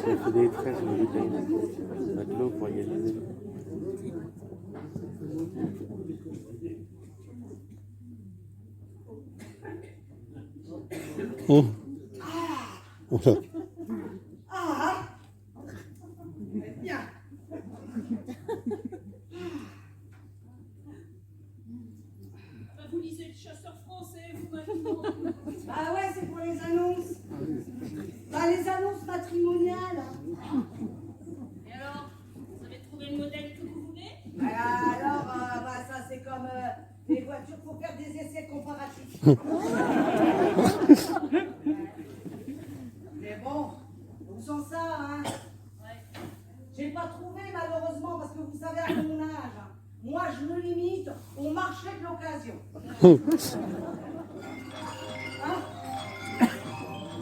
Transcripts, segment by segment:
Ça fait des traits sur le bouteille. Ça de l'eau pour égaliser. Oh. Enfin. Bien. Vous lisez le Chasseur français, vous maintenant. Ah ouais, c'est pour les annonces. Bah, les annonces matrimoniales. Et alors, vous avez trouvé le modèle que vous voulez? Alors, bah, ça c'est comme les voitures pour faire des essais comparatifs. Mais bon, où sont ça, hein? Ouais. J'ai pas trouvé malheureusement parce que vous savez à mon âge, hein, moi je me limite au marché de l'occasion. Hein?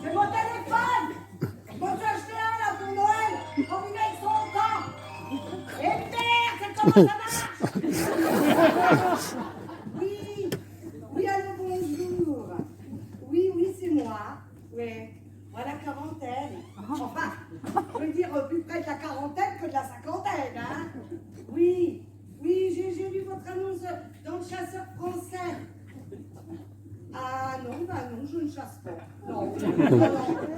C'est mon téléphone! Je m'en suis acheté un là pour Noël! Quand il est son temps! Et merde, c'est comment ça marche? Oui, oui, allô, bonjour. Oui, c'est moi. Oui, moi la quarantaine. Enfin, je veux dire plus près de la quarantaine que de la cinquantaine, hein? Oui, j'ai lu votre annonce dans le Chasseur français. Ah non, bah non, je ne chasse pas. Non,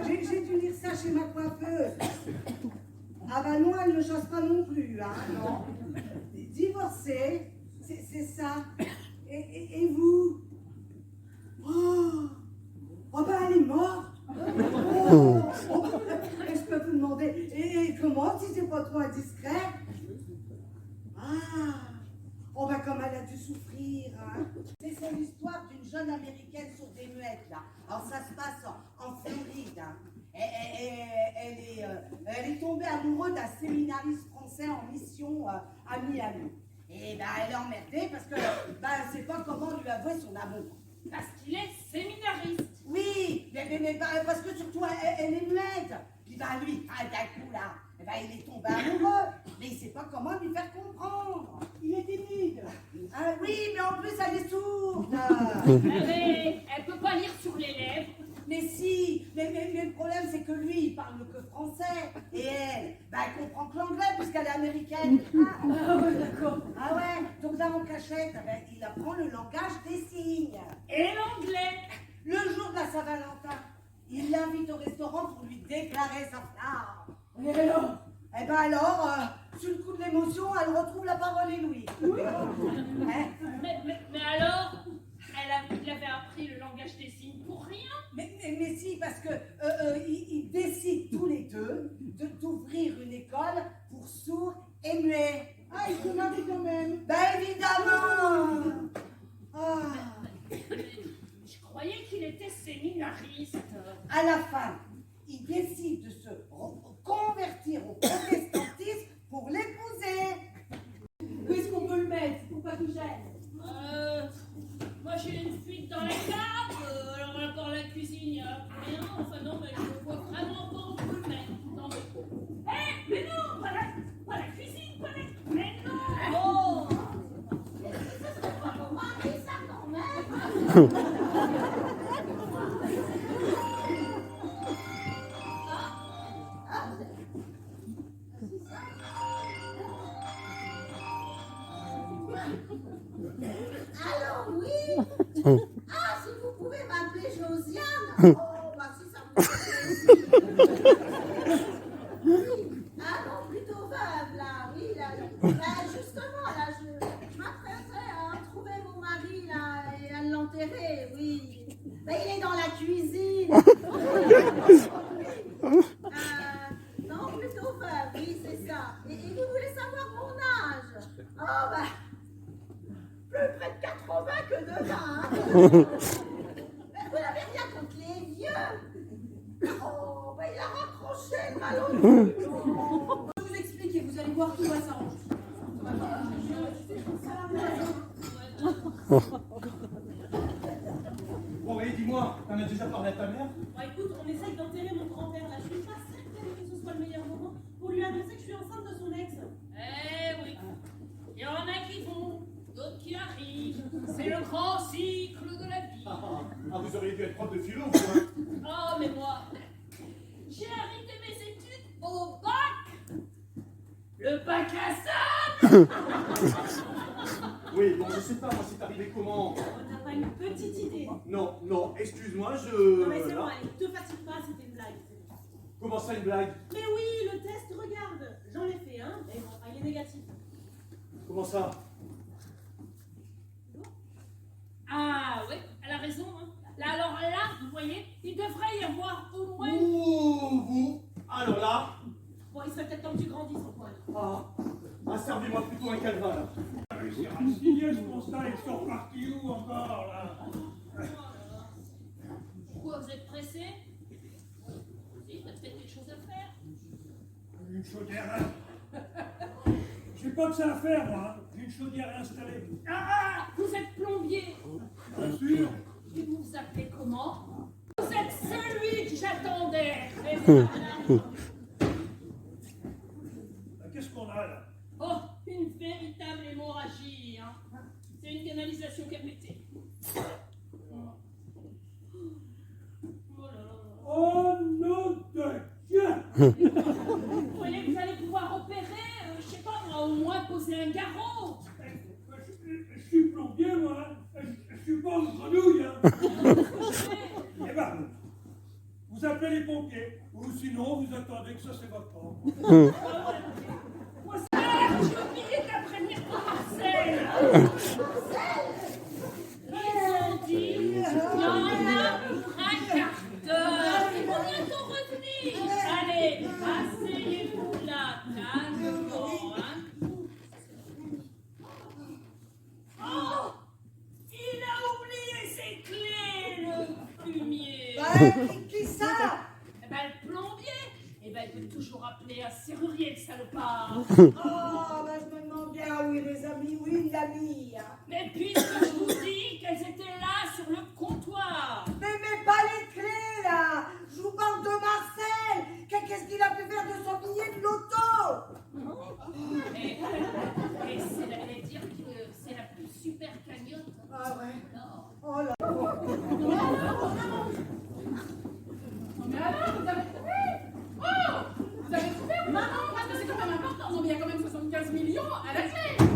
j'ai dû lire ça chez ma coiffeuse. Ah bah non, elle ne chasse pas non plus, hein, non. Divorcée, c'est ça. Et vous? Oh bah elle est morte. Et je peux vous demander, et comment, si c'est pas trop indiscret? Oh bah comme elle a dû souffrir, hein. C'est l'histoire d'une jeune américaine sourde et muette, là. Alors ça se passe en Floride, hein. Elle est tombée amoureuse d'un séminariste français en mission à Miami. Et bah elle est emmerdée parce que bah elle sait pas comment lui avouer son amour. Parce qu'il est séminariste. Oui, mais parce que surtout elle est muette. Puis bah lui, d'un coup là, il est tombé amoureux, mais il sait pas comment lui faire comprendre. Il est timide. Ah, oui, mais en plus elle est sourde. Mais elle peut pas lire sur les lèvres. Mais si, mais le problème c'est que lui il parle que français et elle, elle comprend que l'anglais puisqu'elle est américaine. Ah ouais, d'accord. Ah ouais, donc là en cachette, il apprend le langage des signes. Et l'anglais. Le jour de la Saint-Valentin, il l'invite au restaurant pour lui déclarer sa flamme. Et alors? Eh ben alors, sous le coup de l'émotion, elle retrouve la parole et l'ouïe. Hein? Mais alors, il avait appris le langage des signes pour rien. Mais si, parce que ils décident tous les deux d'ouvrir une école pour sourds et muets. Ah, ils se marient quand même. Ben évidemment. Je croyais qu'il était séminariste. À la fin, ils décident de se convertir au protestantisme pour l'épouser. Où est-ce qu'on peut le mettre pour pas qu'il gêne? Moi j'ai une fuite dans la cave, alors encore la cuisine, il n'y a plus rien. Enfin non, mais je vois vraiment pas où on peut le mettre. Non mais... mais non, pas la cuisine, pas la... Mais non. Oh. Ça serait pas pour marier ça quand même. Alors oui. Ah, si vous pouvez m'appeler Josiane. Oh, bah si ça vous plaît. Ah non, plutôt veuve là, oui là. Justement là, je m'apprêterais à trouver mon mari là et à l'enterrer, oui. Il est dans la cuisine. Non, plutôt veuve, oui c'est ça. Et vous voulez savoir mon âge? Oh bah. Plus près de 80 que de 20. Hein. Vous n'avez rien contre les vieux. Oh, il a raccroché le malheureux. Je vais vous expliquer, vous allez voir, tout va s'arranger. Bon, et dis-moi, t'en as déjà parlé à ta mère? Bon, écoute, on essaye d'enterrer mon grand-père là. Je suis pas certaine que ce soit le meilleur moment pour lui annoncer que je suis enceinte de son ex. Eh oui, il y en a qui vont, d'autres qui arrivent. C'est le grand cycle de la vie. Ah, vous auriez dû être prof de philo, vous, hein? Oh, mais moi, j'ai arrêté mes études au Le bac à sable. Oui, bon, je sais pas, moi, c'est arrivé comment? On n'a pas une petite idée. Non, non, excuse-moi, Non mais c'est là. bon, allez, te fatigue pas, c'était une blague. Comment ça, une blague? Mais oui, le test, regarde. J'en ai fait un, et bon, il est négatif. Comment ça? Ah ouais, elle a raison. Hein. Là, alors là, vous voyez, il devrait y avoir au moins... Ouh, vous. Alors là, Bon, il serait peut-être temps que tu grandisses, Antoine. servez-moi plutôt un calvin, là. Signer ce constat, ils sont partis où encore là? Pourquoi vous êtes pressé? Si, vous avez peut-être quelque chose à faire. Une chaudière. J'ai pas que ça à faire, moi. J'ai une chaudière installée. Ah, vous êtes plombier. Bien sûr. Et vous vous appelez comment? Vous êtes celui que j'attendais. Et voilà. Qu'est-ce qu'on a là? Oh, une véritable hémorragie. Hein. C'est une canalisation permettée. Oh là là. Oh nom de Dieu! Vous voyez que vous allez pouvoir opérer, je sais pas moi, au moins poser un garrot. Je suis plombier, moi. Je suis pas une grenouille. Hein. Eh ben, vous appelez les pompiers. Ou sinon, vous attendez que ça c'est votre temps. Moi, c'est j'ai oublié de la prévenir pour Marcel. Ils ont dit, il y en a pour un quart d'heure. Ils vont bientôt revenir. Allez, asseyez-vous là, calmement. Hein. Oh, il a oublié ses clés, le fumier. Qui ça? Eh ben, le plombier, eh ben, il peut toujours appeler un serrurier, le salopard. Oh, ben je me demande bien où il les a mis, où il l'a mis. Hein. Mais puisque je vous dis qu'elles étaient là sur le comptoir. Mais pas les clés là. Je vous parle de Marcel. Qu'est-ce qu'il a pu faire de son billet de loto? Et c'est la dire que c'est la plus super cagnotte. Ah ouais. Alors. Oh là. Mais alors, vous avez trouvé? Oh! Vous avez trouvé? Maman, parce que c'est quand même important. Non, mais il y a quand même 75 millions à la clé.